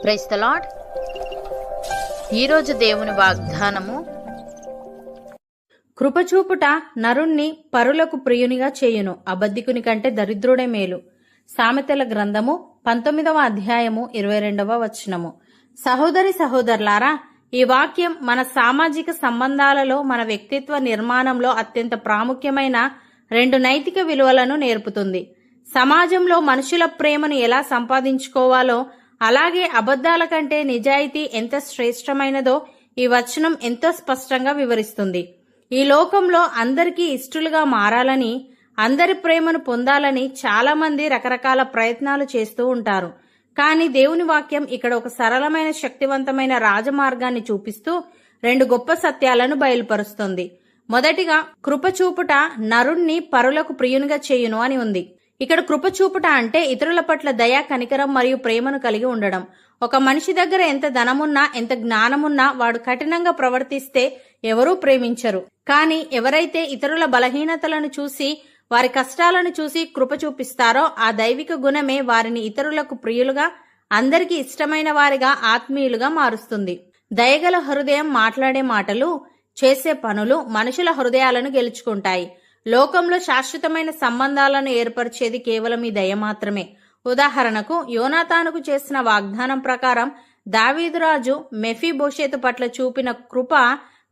Praise the lord. ఈరోజు దేవుని వాగ్దానము, కృపచూపుట నరుణ్ణి పరులకు ప్రియునిగా చేయును, అబద్ధికుని కంటే దరిద్రుడే మేలు. సామెతల గ్రంథము 19వ అధ్యాయము 22వ వచనము. సహోదరి సహోదరులారా, ఈ వాక్యం మన సామాజిక సంబంధాలలో, మన వ్యక్తిత్వ నిర్మాణంలో అత్యంత ప్రాముఖ్యమైన 2 నైతిక విలువలను నేర్పుతుంది. సమాజంలో మనుషుల ప్రేమను ఎలా సంపాదించుకోవాలో, అలాగే అబద్ధాల కంటే నిజాయితీ ఎంత శ్రేష్టమైనదో ఈ వచనం ఎంతో స్పష్టంగా వివరిస్తుంది. ఈ లోకంలో అందరికీ ఇష్టలుగా మారాలని, అందరి ప్రేమను పొందాలని చాలా మంది రకరకాల ప్రయత్నాలు చేస్తూ ఉంటారు. కానీ దేవుని వాక్యం ఇక్కడ ఒక సరళమైన, శక్తివంతమైన రాజమార్గాన్ని చూపిస్తూ 2 గొప్ప సత్యాలను బయలుపరుస్తుంది. మొదటిగా, కృపచూపుట నరుణ్ణి పరులకు ప్రియునిగా చేయును అని ఉంది. ఇక్కడ కృపచూపుట అంటే ఇతరుల పట్ల దయ, కనికరం మరియు ప్రేమను కలిగి ఉండడం. ఒక మనిషి దగ్గర ఎంత ధనమున్నా, ఎంత జ్ఞానమున్నా వాడు కఠినంగా ప్రవర్తిస్తే ఎవరూ ప్రేమించరు. కానీ ఎవరైతే ఇతరుల బలహీనతలను చూసి, వారి కష్టాలను చూసి కృప చూపిస్తారో ఆ దైవిక గుణమే వారిని ఇతరులకు ప్రియులుగా, అందరికీ ఇష్టమైన వారిగా, ఆత్మీయులుగా మారుస్తుంది. దయగల హృదయం మాట్లాడే మాటలు, చేసే పనులు మనుషుల హృదయాలను గెలుచుకుంటాయి. లోకంలో శాశ్వతమైన సంబంధాలను ఏర్పరిచేది కేవలం ఈ దయ మాత్రమే. ఉదాహరణకు, యోనాతానుకు చేసిన వాగ్దానం ప్రకారం దావీదురాజు మెఫీబోషెతు పట్ల చూపిన కృప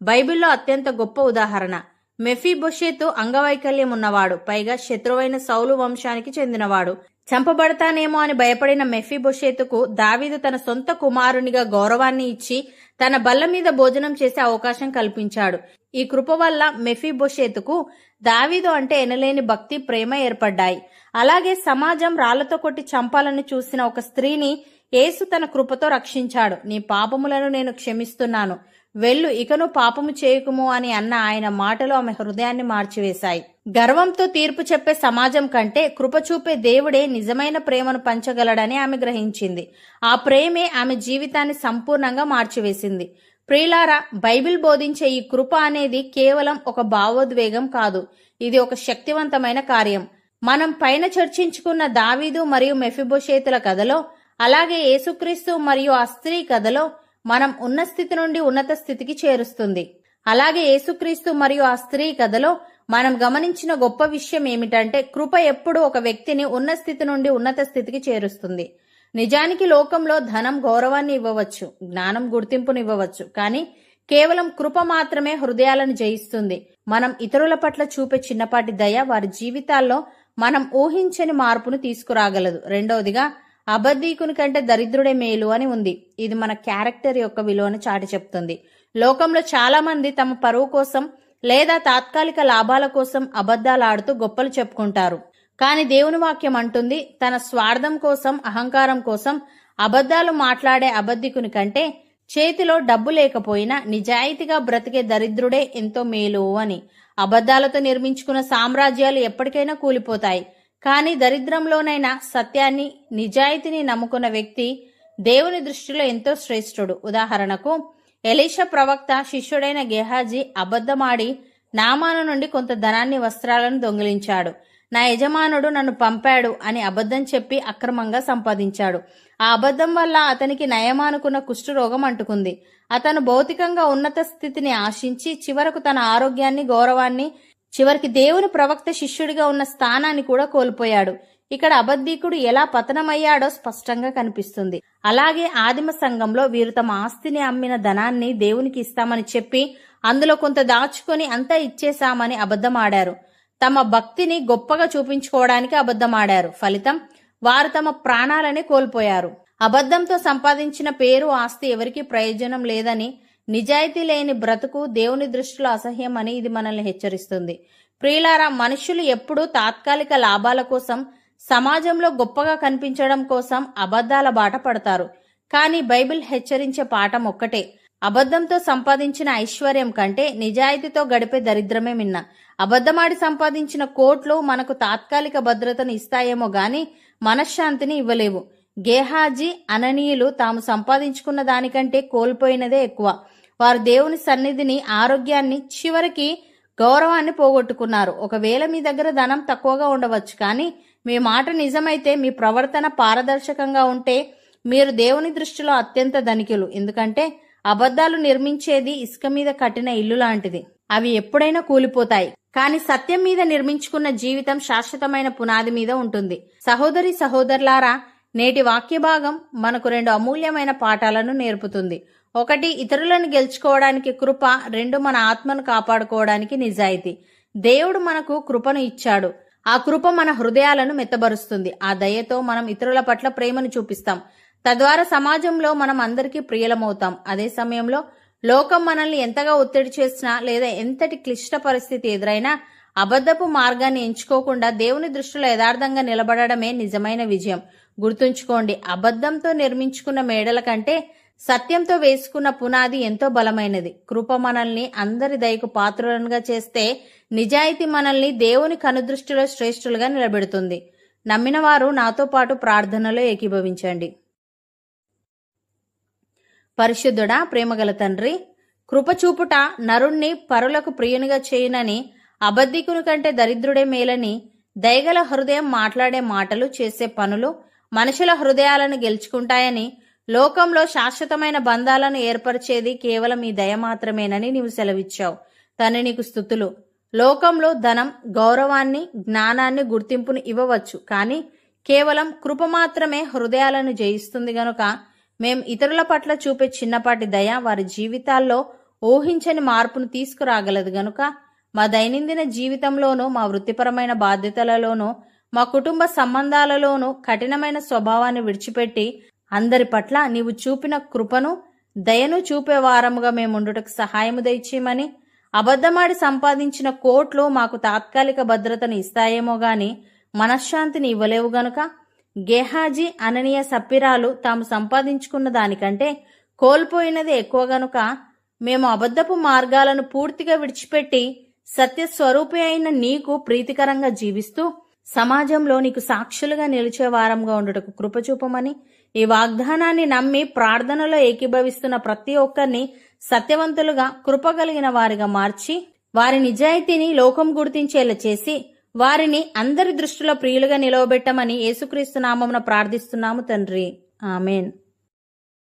బైబిల్లో అత్యంత గొప్ప ఉదాహరణ. మెఫీబోషెతు అంగవైకల్యం ఉన్నవాడు, పైగా శత్రువైన సౌలు వంశానికి చెందినవాడు. చంపబడతానేమో అని భయపడిన మెఫీబోషెతుకు దావీదు తన సొంత కుమారునిగా గౌరవాన్ని ఇచ్చి తన బల్ల మీద భోజనం చేసే అవకాశం కల్పించాడు. ఈ కృప వల్ల మెఫీబోషెతుకు దావీదు అంటే ఎనలేని భక్తి, ప్రేమ ఏర్పడ్డాయి. అలాగే సమాజం రాళ్లతో కొట్టి చంపాలని చూసిన ఒక స్త్రీని యేసు తన కృపతో రక్షించాడు. నీ పాపములను నేను క్షమిస్తున్నాను, వెళ్ళు, ఇకను పాపము చేయకుము అని అన్న ఆయన మాటలు ఆమె హృదయాన్ని మార్చివేశాయి. గర్వంతో తీర్పు చెప్పే సమాజం కంటే కృప చూపే దేవుడే నిజమైన ప్రేమను పంచగలడని ఆమె గ్రహించింది. ఆ ప్రేమే ఆమె జీవితాన్ని సంపూర్ణంగా మార్చివేసింది. ప్రియులారా, బైబిల్ బోధించే ఈ కృప అనేది కేవలం ఒక భావోద్వేగం కాదు, ఇది ఒక శక్తివంతమైన కార్యం. మనం పైన చర్చించుకున్న దావీదు మరియు మెఫీబోషెతుల కథలో, అలాగే యేసుక్రీస్తు మరియు ఆ స్త్రీ కథలో మనం ఉన్న స్థితి నుండి ఉన్నత స్థితికి చేరుస్తుంది. అలాగే యేసుక్రీస్తు మరియు ఆ స్త్రీ కథలో మనం గమనించిన గొప్ప విషయం ఏమిటంటే, కృప ఎప్పుడూ ఒక వ్యక్తిని ఉన్న స్థితి నుండి ఉన్నత స్థితికి చేరుస్తుంది. నిజానికి లోకంలో ధనం గౌరవాన్ని ఇవ్వవచ్చు, జ్ఞానం గుర్తింపును ఇవ్వవచ్చు, కానీ కేవలం కృప మాత్రమే హృదయాలను జయిస్తుంది. మనం ఇతరుల పట్ల చూపే చిన్నపాటి దయ వారి జీవితాల్లో మనం ఊహించని మార్పును తీసుకురాగలదు. రెండవదిగా, అబద్ధీకుని కంటే దరిద్రుడే మేలు అని ఉంది. ఇది మన క్యారెక్టర్ యొక్క విలువను చాటి చెప్తుంది. లోకంలో చాలా మంది తమ పరువు కోసం లేదా తాత్కాలిక లాభాల కోసం అబద్ధాలు ఆడుతూ గొప్పలు చెప్పుకుంటారు. కానీ దేవుని వాక్యం అంటుంది, తన స్వార్థం కోసం, అహంకారం కోసం అబద్ధాలు మాట్లాడే అబద్ధికుని కంటే చేతిలో డబ్బు లేకపోయినా నిజాయితీగా బ్రతికే దరిద్రుడే ఎంతో మేలు అని. అబద్ధాలతో నిర్మించుకున్న సామ్రాజ్యాలు ఎప్పటికైనా కూలిపోతాయి. కానీ దరిద్రంలోనైనా సత్యాన్ని, నిజాయితీని నమ్ముకున్న వ్యక్తి దేవుని దృష్టిలో ఎంతో శ్రేష్ఠుడు. ఉదాహరణకు, ఎలీషా ప్రవక్త శిష్యుడైన గెహాజీ అబద్ధమాడి నామాను నుండి కొంత ధనాన్ని, వస్త్రాలను దొంగిలించాడు. నా యజమానుడు నన్ను పంపాడు అని అబద్ధం చెప్పి అక్రమంగా సంపాదించాడు. ఆ అబద్ధం వల్ల అతనికి నయమానుకున్న కుష్ఠరోగం అంటుకుంది. అతను భౌతికంగా ఉన్నత స్థితిని ఆశించి చివరకు తన ఆరోగ్యాన్ని, గౌరవాన్ని, చివరికి దేవుని ప్రవక్త శిష్యుడిగా ఉన్న స్థానాన్ని కూడా కోల్పోయాడు. ఇక్కడ అబద్ధీకుడు ఎలా పతనమయ్యాడో స్పష్టంగా కనిపిస్తుంది. అలాగే ఆదిమ సంఘంలో వీరు తమ ఆస్తిని అమ్మిన ధనాన్ని దేవునికి ఇస్తామని చెప్పి అందులో కొంత దాచుకొని అంతా ఇచ్చేశామని అబద్ధమాడారు. తమ భక్తిని గొప్పగా చూపించుకోవడానికి అబద్ధమాడారు. ఫలితం, వారు తమ ప్రాణాలని కోల్పోయారు. అబద్ధంతో సంపాదించిన పేరు, ఆస్తి ఎవరికీ ప్రయోజనం లేదని, నిజాయితీ లేని బ్రతుకు దేవుని దృష్టిలో అసహ్యం అని ఇది మనల్ని హెచ్చరిస్తుంది. ప్రియులారా, మనుషులు ఎప్పుడూ తాత్కాలిక లాభాల కోసం, సమాజంలో గొప్పగా కనిపించడం కోసం అబద్ధాల బాట పడతారు. కానీ బైబిల్ హెచ్చరించే పాఠం ఒక్కటే, అబద్ధంతో సంపాదించిన ఐశ్వర్యం కంటే నిజాయితీతో గడిపే దరిద్రమే మిన్న. అబద్ధమాడి సంపాదించిన కోట్లు మనకు తాత్కాలిక భద్రతను ఇస్తాయేమో గాని మనశ్శాంతిని ఇవ్వలేవు. గేహాజీ, అననీయులు తాము సంపాదించుకున్న దానికంటే కోల్పోయినదే ఎక్కువ. వారు దేవుని సన్నిధిని, ఆరోగ్యాన్ని, చివరికి గౌరవాన్ని పోగొట్టుకున్నారు. ఒకవేళ మీ దగ్గర ధనం తక్కువగా ఉండవచ్చు, కానీ మీ మాట నిజమైతే, మీ ప్రవర్తన పారదర్శకంగా ఉంటే, మీరు దేవుని దృష్టిలో అత్యంత ధనికులు. ఎందుకంటే అబద్ధాలు నిర్మించేది ఇసుక మీద కట్టిన ఇల్లు లాంటిది. అవి ఎప్పుడైనా కూలిపోతాయి. కానీ సత్యం మీద నిర్మించుకున్న జీవితం శాశ్వతమైన పునాది మీద ఉంటుంది. సహోదరి సహోదరులారా, నేటి వాక్య భాగం మనకు 2 అమూల్యమైన పాఠాలను నేర్పుతుంది. 1, ఇతరులను గెలుచుకోవడానికి కృప. 2, మన ఆత్మను కాపాడుకోవడానికి నిజాయితీ. దేవుడు మనకు కృపను ఇచ్చాడు. ఆ కృప మన హృదయాలను మెత్తబరుస్తుంది. ఆ దయతో మనం ఇతరుల పట్ల ప్రేమను చూపిస్తాం. తద్వారా సమాజంలో మనం అందరికీ ప్రియులమవుతాం. అదే సమయంలో లోకం మనల్ని ఎంతగా ఒత్తిడి చేసినా లేదా ఎంతటి క్లిష్ట పరిస్థితి ఎదురైనా అబద్ధపు మార్గాన్ని ఎంచుకోకుండా దేవుని దృష్టిలో యథార్థంగా నిలబడమే నిజమైన విజయం. గుర్తుంచుకోండి, అబద్ధంతో నిర్మించుకున్న మేడల కంటే సత్యంతో వేసుకున్న పునాది ఎంతో బలమైనది. కృప మనల్ని అందరి దయకు పాత్రులనుగా చేస్తే, నిజాయితీ మనల్ని దేవుని కనుదృష్టిలో శ్రేష్ఠులుగా నిలబెడుతుంది. నమ్మిన వారు నాతో పాటు ప్రార్థనలో ఏకీభవించండి. పరిశుద్ధుడా, ప్రేమగల తండ్రి, కృపచూపుట నరుణ్ణి పరులకు ప్రియునిగా చేయునని, అబద్ధికుని కంటే దరిద్రుడే మేలని, దయగల హృదయం మాట్లాడే మాటలు, చేసే పనులు మనుషుల హృదయాలను గెలుచుకుంటాయని, లోకంలో శాశ్వతమైన బంధాలను ఏర్పరిచేది కేవలం ఈ దయ మాత్రమేనని నీవు సెలవిచ్చావు. తండ్రి, నీకు స్తుతులు. లోకంలో ధనం, గౌరవాన్ని, జ్ఞానాన్ని, గుర్తింపును ఇవ్వవచ్చు, కానీ కేవలం కృప మాత్రమే హృదయాలను జయిస్తుంది. గనుక మేం ఇతరుల పట్ల చూపే చిన్నపాటి దయ వారి జీవితాల్లో ఊహించని మార్పును తీసుకురాగలదు. గనుక మా దైనందిన జీవితంలోనూ, మా వృత్తిపరమైన బాధ్యతలలోనూ, మా కుటుంబ సంబంధాలలోనూ కఠినమైన స్వభావాన్ని విడిచిపెట్టి అందరి పట్ల నీవు చూపిన కృపను, దయను చూపే వారముగా మేముండుటకు సహాయము దయచేయమని, అబద్ధమాడి సంపాదించిన కోట్లు మాకు తాత్కాలిక భద్రతను ఇస్తాయేమో గాని మనశ్శాంతిని ఇవ్వలేవు. గనుక గేహాజీ, అననీయ, సప్పిరాలు తాము సంపాదించుకున్న దానికంటే కోల్పోయినది ఎక్కువ. గనుక మేము అబద్ధపు మార్గాలను పూర్తిగా విడిచిపెట్టి సత్యస్వరూపి అయిన నీకు ప్రీతికరంగా జీవిస్తూ సమాజంలో నీకు సాక్షులుగా నిలిచే వారంగా ఉండుటకు కృపచూపమని, ఈ వాగ్దానాన్ని నమ్మి ప్రార్థనలో ఏకీభవిస్తున్న ప్రతి ఒక్కరిని సత్యవంతులుగా, కృపగలిగిన వారిగా మార్చి, వారి నిజాయితీని లోకం గుర్తించేలా చేసి, వారిని అందరి దృష్టిలో ప్రియులుగా నిలవబెట్టమని యేసుక్రీస్తు నామమున ప్రార్థిస్తున్నాము తండ్రి. ఆమెన్.